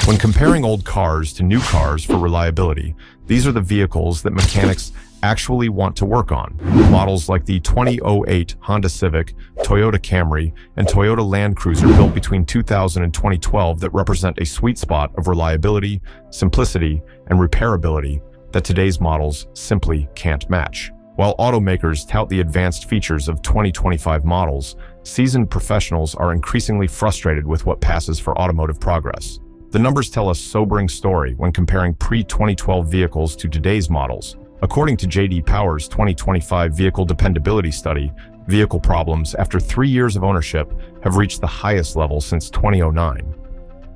When comparing old cars to new cars for reliability, these are the vehicles that mechanics actually want to work on. Models like the 2008 Honda Civic, Toyota Camry, and Toyota Land Cruiser built between 2000 and 2012 that represent a sweet spot of reliability, simplicity, and repairability that today's models simply can't match. While automakers tout the advanced features of 2025 models, seasoned professionals are increasingly frustrated with what passes for automotive progress. The numbers tell a sobering story when comparing pre-2012 vehicles to today's models. According to J.D. Power's 2025 Vehicle Dependability Study, vehicle problems after 3 years of ownership have reached the highest level since 2009.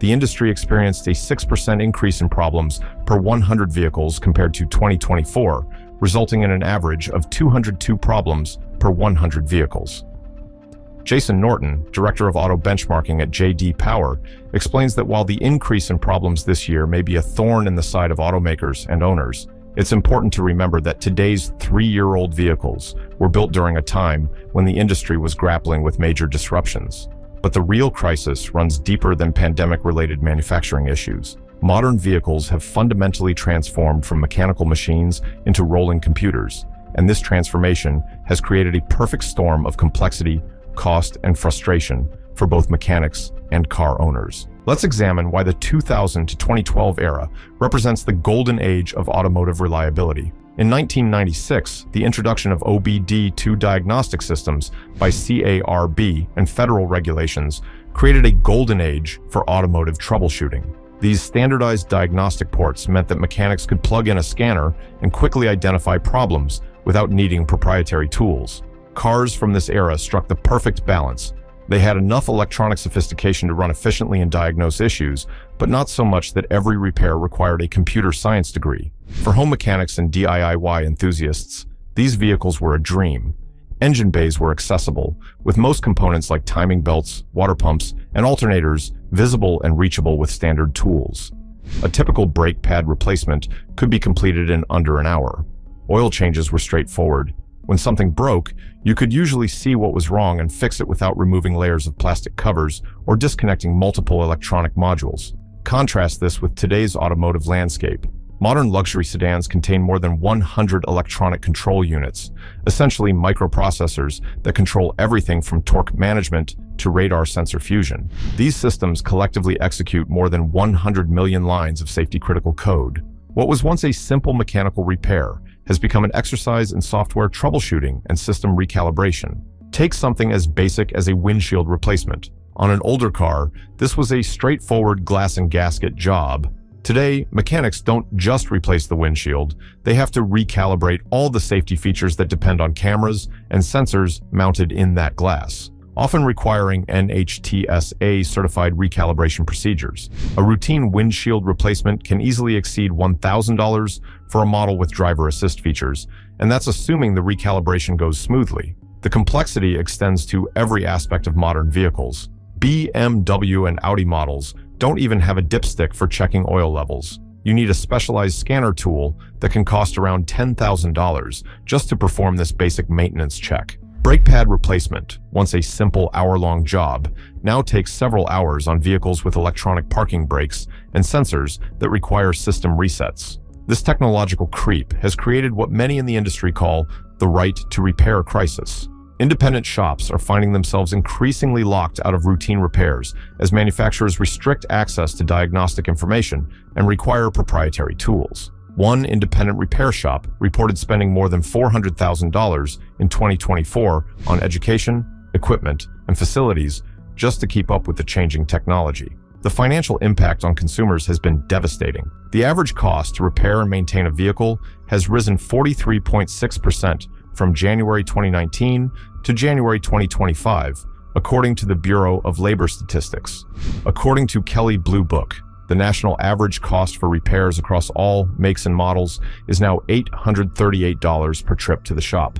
The industry experienced a 6% increase in problems per 100 vehicles compared to 2024, resulting in an average of 202 problems per 100 vehicles. Jason Norton, Director of Auto Benchmarking at J.D. Power, explains that while the increase in problems this year may be a thorn in the side of automakers and owners, it's important to remember that today's 3-year-old vehicles were built during a time when the industry was grappling with major disruptions. But the real crisis runs deeper than pandemic-related manufacturing issues. Modern vehicles have fundamentally transformed from mechanical machines into rolling computers, and this transformation has created a perfect storm of complexity, cost, and frustration for both mechanics and car owners. Let's examine why the 2000 to 2012 era represents the golden age of automotive reliability. In 1996, the introduction of OBD2 diagnostic systems by CARB and federal regulations created a golden age for automotive troubleshooting. These standardized diagnostic ports meant that mechanics could plug in a scanner and quickly identify problems without needing proprietary tools. Cars from this era struck the perfect balance. They had enough electronic sophistication to run efficiently and diagnose issues, but not so much that every repair required a computer science degree. For home mechanics and DIY enthusiasts, these vehicles were a dream. Engine bays were accessible, with most components like timing belts, water pumps, and alternators visible and reachable with standard tools. A typical brake pad replacement could be completed in under an hour. Oil changes were straightforward. When something broke, you could usually see what was wrong and fix it without removing layers of plastic covers or disconnecting multiple electronic modules. Contrast this with today's automotive landscape. Modern luxury sedans contain more than 100 electronic control units, essentially microprocessors that control everything from torque management to radar sensor fusion. These systems collectively execute more than 100 million lines of safety-critical code. What was once a simple mechanical repair has become an exercise in software troubleshooting and system recalibration. Take something as basic as a windshield replacement. On an older car, this was a straightforward glass and gasket job. Today, mechanics don't just replace the windshield, they have to recalibrate all the safety features that depend on cameras and sensors mounted in that glass, often requiring NHTSA-certified recalibration procedures. A routine windshield replacement can easily exceed $1,000 for a model with driver assist features, and that's assuming the recalibration goes smoothly. The complexity extends to every aspect of modern vehicles. BMW and Audi models don't even have a dipstick for checking oil levels. You need a specialized scanner tool that can cost around $10,000 just to perform this basic maintenance check. Brake pad replacement, once a simple hour-long job, now takes several hours on vehicles with electronic parking brakes and sensors that require system resets. This technological creep has created what many in the industry call the right to repair crisis. Independent shops are finding themselves increasingly locked out of routine repairs as manufacturers restrict access to diagnostic information and require proprietary tools. One independent repair shop reported spending more than $400,000 in 2024 on education, equipment, and facilities just to keep up with the changing technology. The financial impact on consumers has been devastating. The average cost to repair and maintain a vehicle has risen 43.6% from January 2019 to January 2025, according to the Bureau of Labor Statistics. According to Kelley Blue Book, the national average cost for repairs across all makes and models is now $838 per trip to the shop.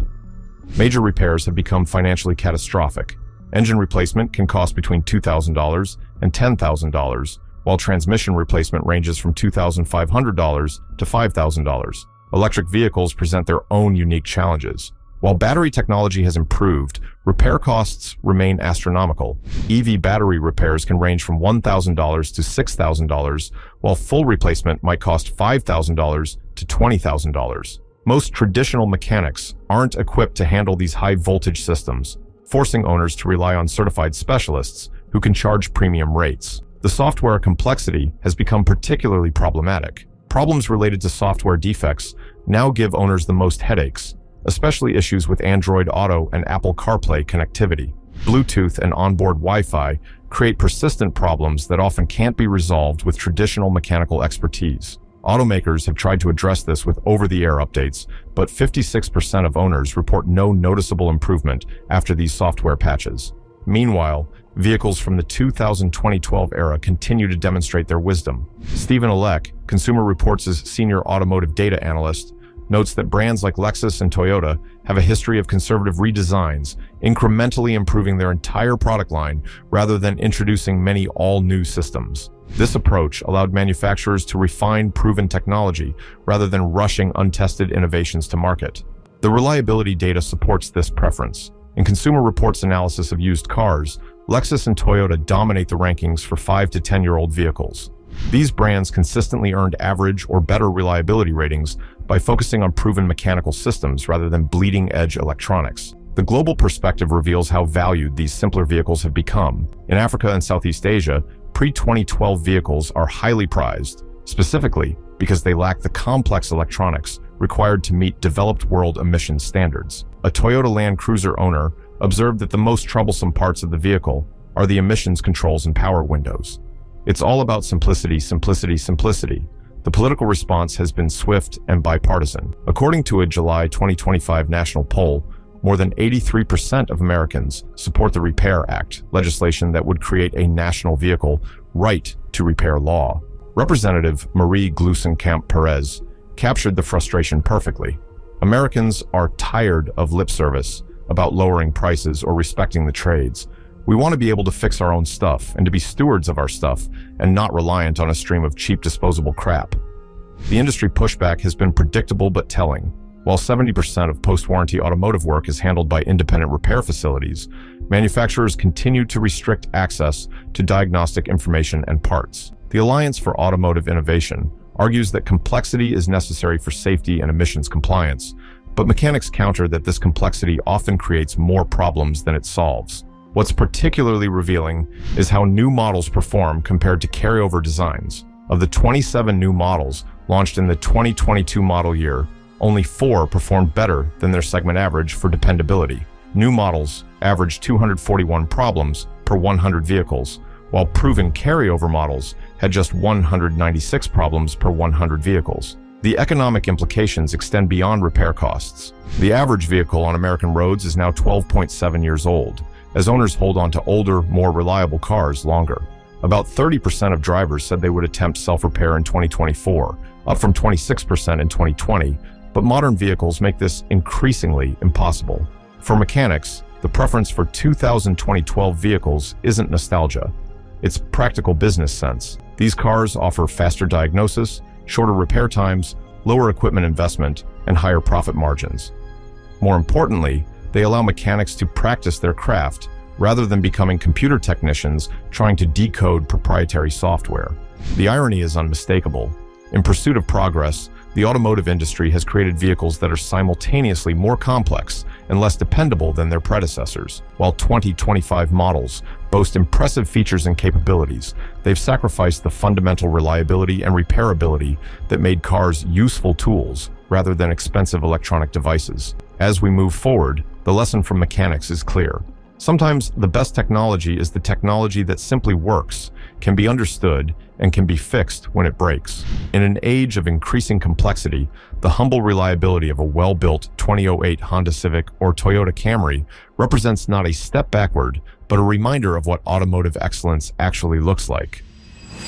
Major repairs have become financially catastrophic. Engine replacement can cost between $2,000 and $10,000, while transmission replacement ranges from $2,500 to $5,000. Electric vehicles present their own unique challenges. While battery technology has improved, repair costs remain astronomical. EV battery repairs can range from $1,000 to $6,000, while full replacement might cost $5,000 to $20,000. Most traditional mechanics aren't equipped to handle these high-voltage systems, forcing owners to rely on certified specialists who can charge premium rates. The software complexity has become particularly problematic. Problems related to software defects now give owners the most headaches, especially issues with Android Auto and Apple CarPlay connectivity. Bluetooth and onboard Wi-Fi create persistent problems that often can't be resolved with traditional mechanical expertise. Automakers have tried to address this with over-the-air updates, but 56% of owners report no noticeable improvement after these software patches. Meanwhile, vehicles from the 2012 era continue to demonstrate their wisdom. Stephen Alec, Consumer Reports' senior automotive data analyst, notes that brands like Lexus and Toyota have a history of conservative redesigns, incrementally improving their entire product line rather than introducing many all-new systems. This approach allowed manufacturers to refine proven technology rather than rushing untested innovations to market. The reliability data supports this preference. In Consumer Reports' analysis of used cars, Lexus and Toyota dominate the rankings for 5 to 10-year-old vehicles. These brands consistently earned average or better reliability ratings by focusing on proven mechanical systems rather than bleeding-edge electronics. The global perspective reveals how valued these simpler vehicles have become. In Africa and Southeast Asia, pre-2012 vehicles are highly prized, specifically because they lack the complex electronics required to meet developed world emission standards. A Toyota Land Cruiser owner observed that the most troublesome parts of the vehicle are the emissions controls and power windows. It's all about simplicity, simplicity, simplicity. The political response has been swift and bipartisan. According to a July 2025 national poll, more than 83% of Americans support the Repair Act, legislation that would create a national vehicle right to repair law. Representative Marie Gluesenkamp-Perez captured the frustration perfectly. Americans are tired of lip service about lowering prices or respecting the trades. We want to be able to fix our own stuff and to be stewards of our stuff and not reliant on a stream of cheap disposable crap. The industry pushback has been predictable but telling. While 70% of post-warranty automotive work is handled by independent repair facilities, manufacturers continue to restrict access to diagnostic information and parts. The Alliance for Automotive Innovation argues that complexity is necessary for safety and emissions compliance, but mechanics counter that this complexity often creates more problems than it solves. What's particularly revealing is how new models perform compared to carryover designs. Of the 27 new models launched in the 2022 model year, only 4 performed better than their segment average for dependability. New models averaged 241 problems per 100 vehicles, while proven carryover models had just 196 problems per 100 vehicles. The economic implications extend beyond repair costs. The average vehicle on American roads is now 12.7 years old, as owners hold on to older, more reliable cars longer. About 30% of drivers said they would attempt self-repair in 2024, up from 26% in 2020, but modern vehicles make this increasingly impossible. For mechanics, the preference for 2012 vehicles isn't nostalgia. It's practical business sense. These cars offer faster diagnosis, shorter repair times, lower equipment investment, and higher profit margins. More importantly, they allow mechanics to practice their craft rather than becoming computer technicians trying to decode proprietary software. The irony is unmistakable. In pursuit of progress, the automotive industry has created vehicles that are simultaneously more complex and less dependable than their predecessors. While 2025 models boast impressive features and capabilities, they've sacrificed the fundamental reliability and repairability that made cars useful tools rather than expensive electronic devices. As we move forward, the lesson from mechanics is clear. Sometimes the best technology is the technology that simply works, can be understood, and can be fixed when it breaks. In an age of increasing complexity, the humble reliability of a well-built 2008 Honda Civic or Toyota Camry represents not a step backward, but a reminder of what automotive excellence actually looks like.